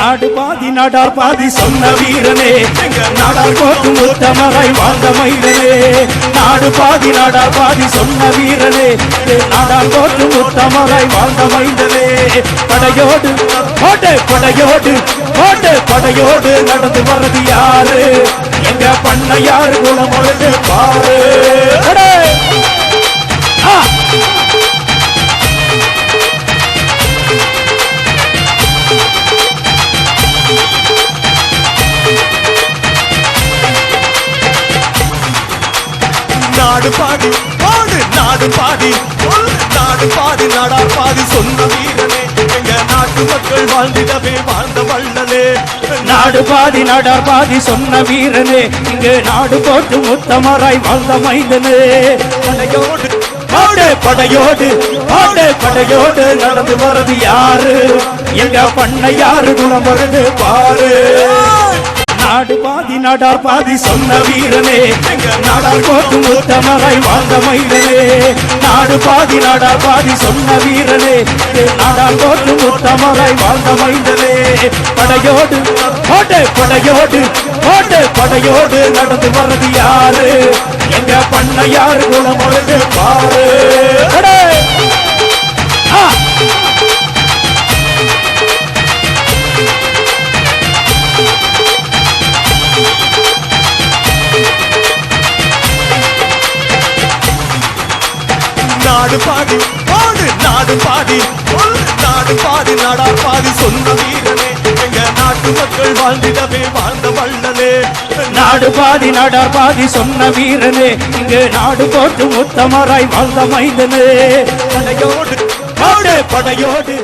நாடு பாதி நாடார் பாதி சொன்ன வீரனே நாடார் போற்றும் உத்தமராய் வாழ்ந்த மைந்தனே நாடு பாதி நாடார் பாதி சொன்ன வீரனே நாடார் போற்றும் உத்தமராய் வாழ்ந்த மைந்தனே படையோடு கோட்டை படையோடு கோட்டை படையோடு நடந்து வர்றது யாரு எங்க பண்ணையார் குணம் வளர்ந்து பாரு நாடு பாதி பாடு நாடு பாதி நாடு பாதி நாடார் பாதி சொன்ன வீரனே எங்க நாட்டு மக்கள் வாழ்ந்திடவே வாழ்ந்த வள்ளலே நாடு பாதி நாடார் பாதி சொன்ன வீரனே இங்கு நாடு போட்டு உத்தமராய் வாழ்ந்த மைந்தனே படையோடு பாடு படையோடு பாடு படையோடு நடந்து வர்றது யாரு எங்க பண்ணையாரு குணம் வருது பாரு நாடு பாதி நாடார் பாதி சொன்ன வீரனே நாடார் போற்றும் உத்தமராய் வாழ்ந்த மைந்தனே நாடு பாதி நாடார் பாதி சொன்ன வீரனே நாடார் போற்றும் உத்தமராய் வாழ்ந்த மைந்தனே படையோடு கோட்டை படையோடு கோட்டை படையோடு நடந்து வர்றது யாரு எங்க பண்ணையார் குணம் வருது பாரு நாடு பாதி பாடு நாடு பாதி நாடு பாதி நாடார் பாதி சொன்ன வீரனே எங்க நாட்டு மக்கள் வாழ்ந்திடவே வாழ்ந்த வள்ளலே நாடு பாதி நாடார் பாதி சொன்ன வீரனே இங்கு நாடு போற்றும் உத்தமராய் வாழ்ந்த மைந்தனே படையோடு படையோடு